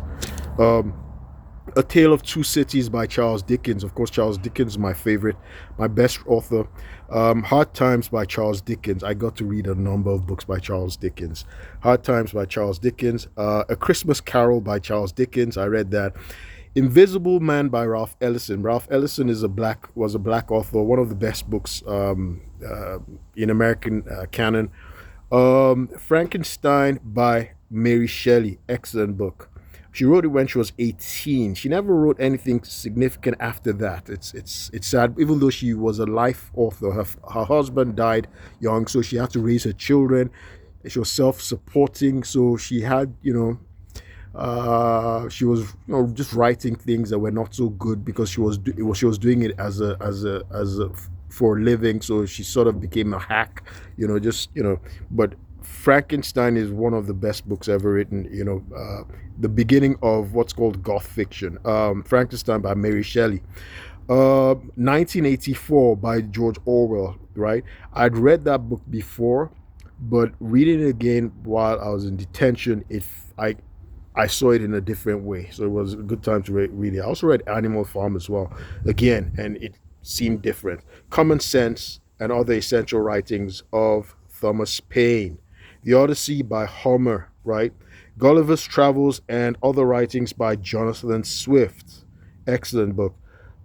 A Tale of Two Cities by Charles Dickens. Of course, Charles Dickens is my favorite, my best author. Hard Times by Charles Dickens. I got to read a number of books by Charles Dickens. Hard Times by Charles Dickens. A Christmas Carol by Charles Dickens. I read that. Invisible Man by Ralph Ellison. Ralph Ellison was a black author, one of the best books in American canon. Frankenstein by Mary Shelley. Excellent book. She wrote it when she was 18. She never wrote anything significant after that. It's sad. Even though she was a life author, her husband died young, so she had to raise her children. She was self-supporting, so she had, she was just writing things that were not so good because she was doing it as a for a living. So she sort of became a hack, But Frankenstein is one of the best books ever written. The beginning of what's called goth fiction. Frankenstein by Mary Shelley. 1984 by George Orwell. Right, I'd read that book before, but reading it again while I was in detention, I saw it in a different way. So it was a good time to read it. I also read Animal Farm as well, again, and it seemed different. Common Sense and Other Essential Writings of Thomas Paine. The Odyssey by Homer, right? Gulliver's Travels and Other Writings by Jonathan Swift. Excellent book.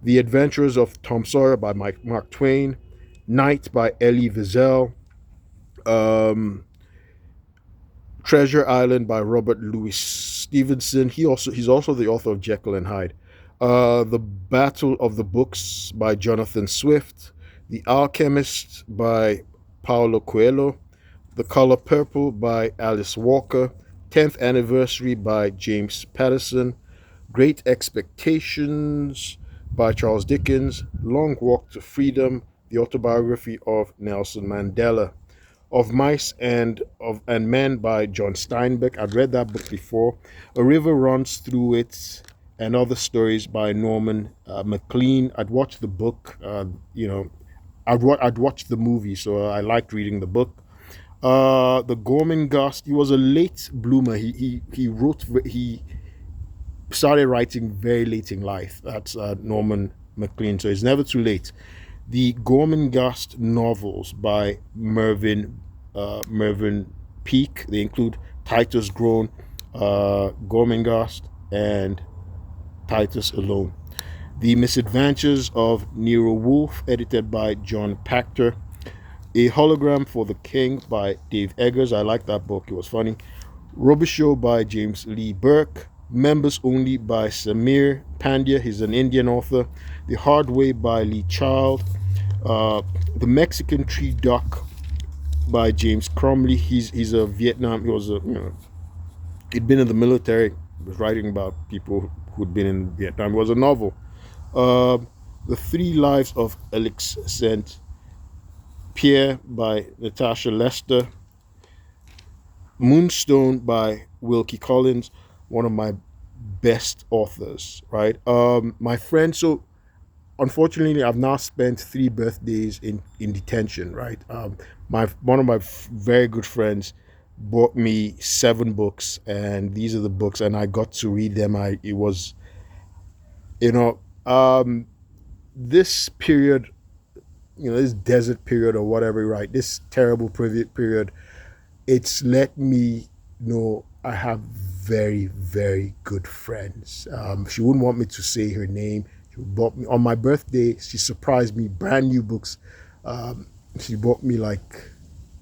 The Adventures of Tom Sawyer by Mark Twain. Night by Elie Wiesel. Treasure Island by Robert Louis Stevenson. He's also the author of Jekyll and Hyde. The Battle of the Books by Jonathan Swift. The Alchemist by Paulo Coelho. The Color Purple by Alice Walker. 10th Anniversary by James Patterson. Great Expectations by Charles Dickens. Long Walk to Freedom, the autobiography of Nelson Mandela. Of Mice and Men by John Steinbeck. I'd read that book before. A River Runs Through It and Other Stories by Norman MacLean. I'd watched the book, I'd watched the movie, so I liked reading the book. The Gormenghast. He was a late bloomer. He started writing very late in life. That's Norman MacLean, so it's never too late. The Gormenghast novels by Mervyn peak. They include Titus Grown, Gormenghast, and Titus Alone. The Misadventures of Nero Wolfe, edited by John Pachter. A Hologram for the King by Dave Eggers. I like that book. It was funny. Robichaux by James Lee Burke. Members Only by Samir Pandya. He's an Indian author. The Hard Way by Lee Child. The Mexican Tree Duck by James Cromley. He's a Vietnam. He was he'd been in the military. He was writing about people who'd been in Vietnam. It was a novel. The Three Lives of Alex St. Pierre by Natasha Lester. Moonstone by Wilkie Collins, one of my best authors, right? My friend, so unfortunately, I've now spent 3 birthdays in detention, right? One of my very good friends bought me 7 books, and these are the books, and I got to read them. It was, this period, this desert period or whatever, right? This terrible period, it's let me know I have very, very good friends. She wouldn't want me to say her name. She bought me on my birthday. She surprised me, brand new books. She bought me like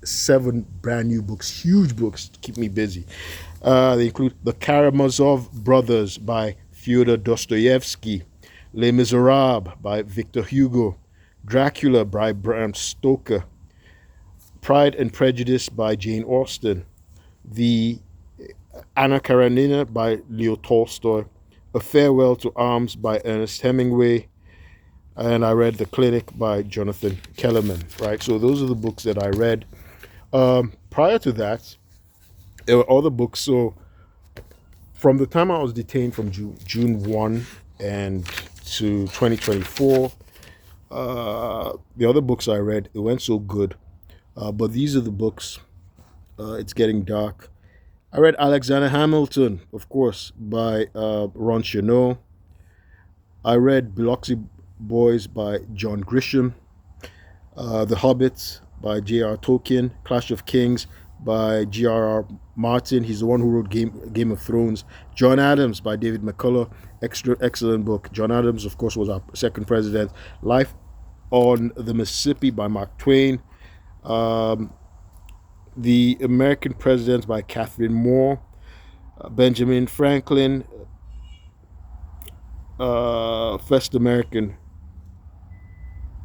7 brand new books, huge books to keep me busy. They include The Karamazov Brothers by Fyodor Dostoevsky, Les Miserables by Victor Hugo, Dracula by Bram Stoker, Pride and Prejudice by Jane Austen, The Anna Karenina by Leo Tolstoy, A Farewell to Arms by Ernest Hemingway, and I read The Clinic by Jonathan Kellerman, right? So those are the books that I read. Prior to that, there were other books. So from the time I was detained from June 1 and to 2024, the other books I read, it went so good. But these are the books. It's Getting Dark. I read Alexander Hamilton, of course, by Ron Chernow. I read Biloxi Boys by John Grisham. The Hobbit by J.R. Tolkien. Clash of Kings by G.R.R. Martin. He's the one who wrote Game of Thrones. John Adams by David McCullough. Excellent book. John Adams, of course, was our second president. Life on the Mississippi by Mark Twain. The American Presidents by Catherine Moore. Benjamin Franklin. First American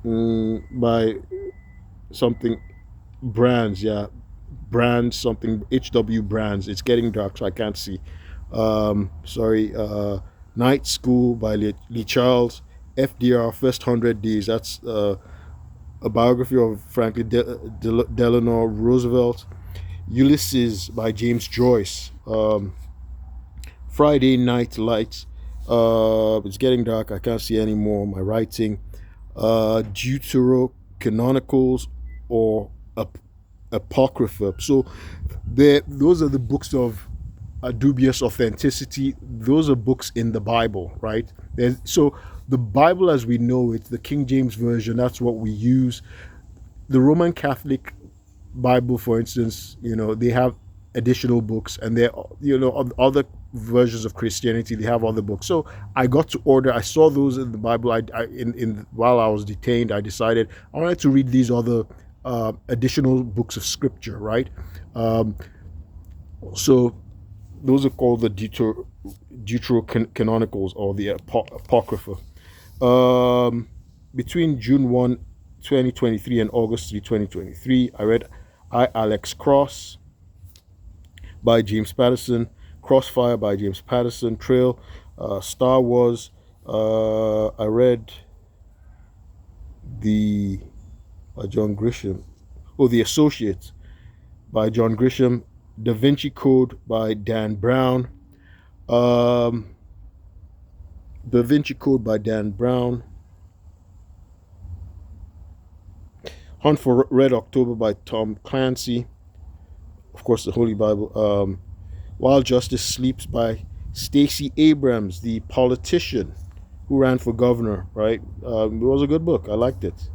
by something Brands, Brands, something H.W. Brands. It's Getting Dark, so I can't see. Night School by Lee Charles. FDR, First 100 Days. That's a biography of Franklin Delano Roosevelt. Ulysses by James Joyce. Friday Night Lights. It's Getting Dark. I can't see any more. My writing. Deuterocanonicals or Apocrypha. So those are the books of dubious authenticity. Those are books in the Bible, right? So the Bible as we know it, the King James Version, that's what we use. The Roman Catholic Bible, for instance, they have additional books, and they're, other versions of Christianity, they have other books. So I got to order. I saw those in the Bible. While I was detained, I decided I wanted to read these other additional books of Scripture, right? So those are called the Deuterocanonicals or the Apocrypha. Between June 1, 2023 and August 3, 2023, I read I, Alex Cross by James Patterson, Crossfire by James Patterson, Trail, Star Wars. I read by John Grisham. The Associate by John Grisham, Da Vinci Code by Dan Brown. Da Vinci Code by Dan Brown. Hunt for Red October by Tom Clancy. Of course, the Holy Bible. While Justice Sleeps by Stacey Abrams, the politician who ran for governor, right? It was a good book. I liked it.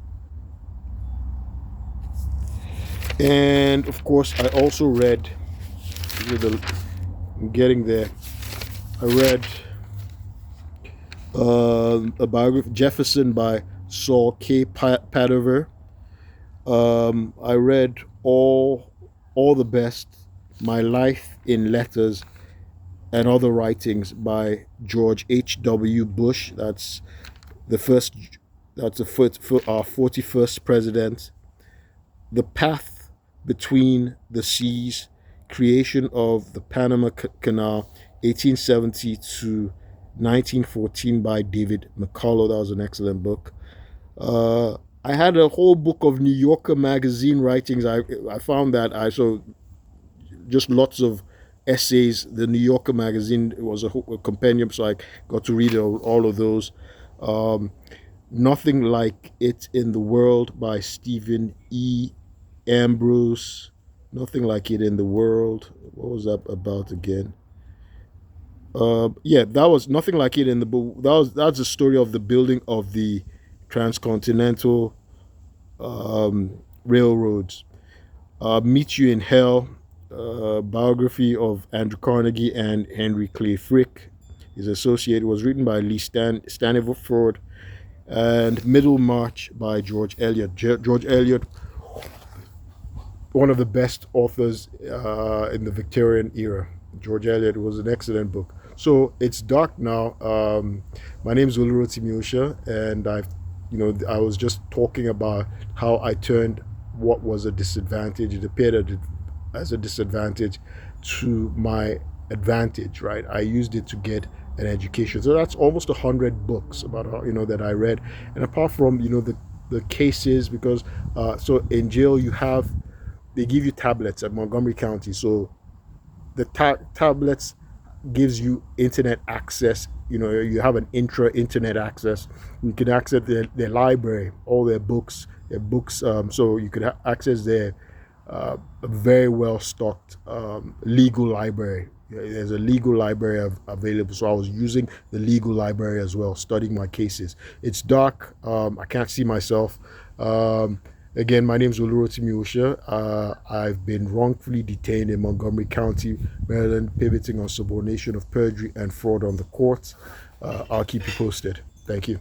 And of course, I also read, I'm getting there, I read a biography, Jefferson by Saul K. Padover. I read all the best, My Life in Letters and Other Writings by George H.W. Bush. The first. That's our 41st president. The Path Between the Seas, Creation of the Panama Canal, 1870 to 1914 by David McCullough. That was an excellent book. I had a whole book of New Yorker magazine writings. I found that I saw just lots of essays. The New Yorker magazine was a compendium, so I got to read all of those. Um, Nothing Like It in the World by Stephen E. Ambrose. Nothing Like It in the World. What was that about again? Yeah, that was Nothing Like It in the book. That's the story of the building of the transcontinental railroads. Meet You in Hell, biography of Andrew Carnegie and Henry Clay Frick. His associate was written by Lee Staniford, and Middlemarch by George Eliot. George Eliot, one of the best authors in the Victorian era. George Eliot was an excellent book. So it's dark now. My name is Olu Osha, and I was just talking about how I turned what was a disadvantage. It appeared as a disadvantage to my advantage, right? I used it to get an education. So that's almost 100 books about how, that I read. And apart from the cases, because so in jail they give you tablets at Montgomery County. So the tablets gives you internet access. You have an internet access. You can access their library, all their books. So you could access their very well stocked legal library. There's a legal library available, so I was using the legal library as well, studying my cases. It's dark. I can't see myself. Again, my name is Olu Osha. I've been wrongfully detained in Montgomery County, Maryland, pivoting on subornation of perjury and fraud on the court. I'll keep you posted. Thank you.